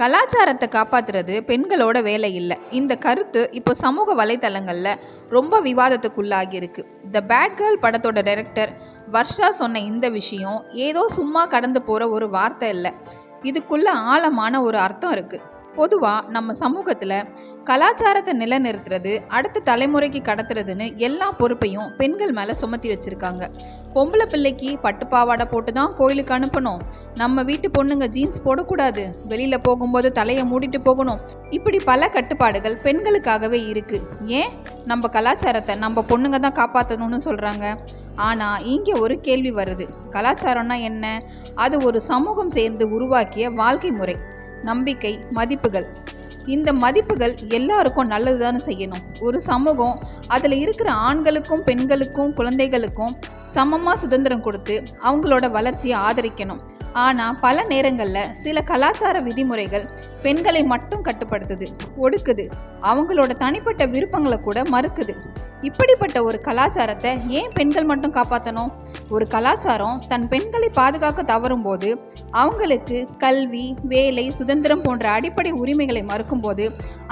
கலாச்சாரத்தை காப்பாத்துறது பெண்களோட வேலை இல்லை. இந்த கருத்து இப்போ சமூக வலைத்தளங்கள்ல ரொம்ப விவாதத்துக்குள்ளாகி இருக்கு. த பேட் கேர்ள் படத்தோட டைரக்டர் வர்ஷா சொன்ன இந்த விஷயம் ஏதோ சும்மா கடந்து போற ஒரு வார்த்தை இல்லை. இதுக்குள்ள ஆழமான ஒரு அர்த்தம் இருக்கு. பொதுவாக நம்ம சமூகத்தில் கலாச்சாரத்தை நிலைநிறுத்துறது, அடுத்த தலைமுறைக்கு கடத்துறதுன்னு எல்லா பொறுப்பையும் பெண்கள் மேலே சுமத்தி வச்சுருக்காங்க. பொம்பளை பிள்ளைக்கு பட்டுப்பாவாடை போட்டு தான் கோயிலுக்கு அனுப்பணும், நம்ம வீட்டு பொண்ணுங்க ஜீன்ஸ் போடக்கூடாது, வெளியில் போகும்போது தலையை மூடிட்டு போகணும், இப்படி பல கட்டுப்பாடுகள் பெண்களுக்காகவே இருக்குது. ஏன் நம்ம கலாச்சாரத்தை நம்ம பொண்ணுங்க தான் காப்பாற்றணும்னு சொல்கிறாங்க. ஆனால் இங்கே ஒரு கேள்வி வருது. கலாச்சாரம்னா என்ன? அது ஒரு சமூகம் சேர்ந்து உருவாக்கிய வாழ்க்கை முறை, நம்பிக்கை, மதிப்புகள். இந்த மதிப்புகள் எல்லாருக்கும் நல்லதுதானே செய்யணும். ஒரு சமூகம் அதில் இருக்கிற ஆண்களுக்கும் பெண்களுக்கும் குழந்தைகளுக்கும் சமமாக சுதந்திரம் கொடுத்து அவங்களோட வளர்ச்சியை ஆதரிக்கணும். ஆனால் பல நேரங்களில் சில கலாச்சார விதிமுறைகள் பெண்களை மட்டும் கட்டுப்படுத்துது, ஒடுக்குது, அவங்களோட தனிப்பட்ட விருப்பங்களை கூட மறுக்குது. இப்படிப்பட்ட ஒரு கலாச்சாரத்தை ஏன் பெண்கள் மட்டும் காப்பாற்றணும்? ஒரு கலாச்சாரம் தன் பெண்களை பாதுகாக்க தவறும் போது, அவங்களுக்கு கல்வி, வேலை, சுதந்திரம் போன்ற அடிப்படை உரிமைகளை மறுக்கும்போது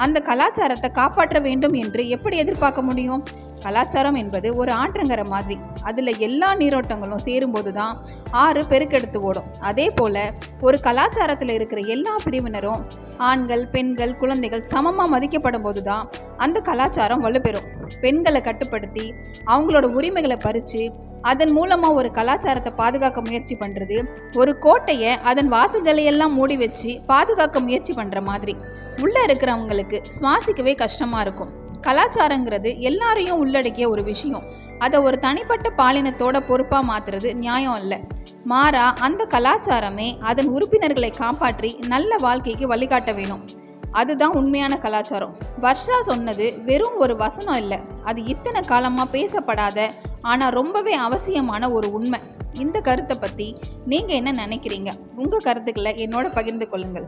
அந்த கலாச்சாரத்தை காப்பாற்ற வேண்டும் என்று எப்படி எதிர்பார்க்க முடியும்? கலாச்சாரம் என்பது ஒரு ஆற்றங்கரை மாதிரி. அதில் எல்லா நீரோட்டங்களும் சேரும்போது தான் ஆறு பெருக்கெடுத்து ஓடும். அதே போல் ஒரு கலாச்சாரத்தில் இருக்கிற எல்லா பிரிவினரும், ஆண்கள், பெண்கள், குழந்தைகள் சமமாக மதிக்கப்படும் போது தான் அந்த கலாச்சாரம் வலுப்பெறும். பெண்களை கட்டுப்படுத்தி அவங்களோட உரிமைகளை பறித்து அதன் மூலமாக ஒரு கலாச்சாரத்தை பாதுகாக்க முயற்சி பண்ணுறது, ஒரு கோட்டையை அதன் வாசல்களையெல்லாம் மூடி வச்சு பாதுகாக்க முயற்சி பண்ணுற மாதிரி. உள்ளே இருக்கிறவங்களுக்கு சுவாசிக்கவே கஷ்டமாக இருக்கும். கலாச்சாரங்கிறது எல்லாரையும் உள்ளடக்கிய ஒரு விஷயம். அதை ஒரு தனிப்பட்ட பாலினத்தோட பொறுப்பாக மாற்றுறது நியாயம் இல்லை. மாறா அந்த கலாச்சாரமே அதன் உறுப்பினர்களை காப்பாற்றி நல்ல வாழ்க்கைக்கு வழிகாட்ட வேணும். அதுதான் உண்மையான கலாச்சாரம். வர்ஷா சொன்னது வெறும் ஒரு வசனம் இல்லை, அது இத்தனை காலமாக பேசப்படாத ஆனால் ரொம்பவே அவசியமான ஒரு உண்மை. இந்த கருத்தை பற்றி நீங்கள் என்ன நினைக்கிறீங்க? உங்கள் கருத்துக்களை என்னோட பகிர்ந்து கொள்ளுங்கள்.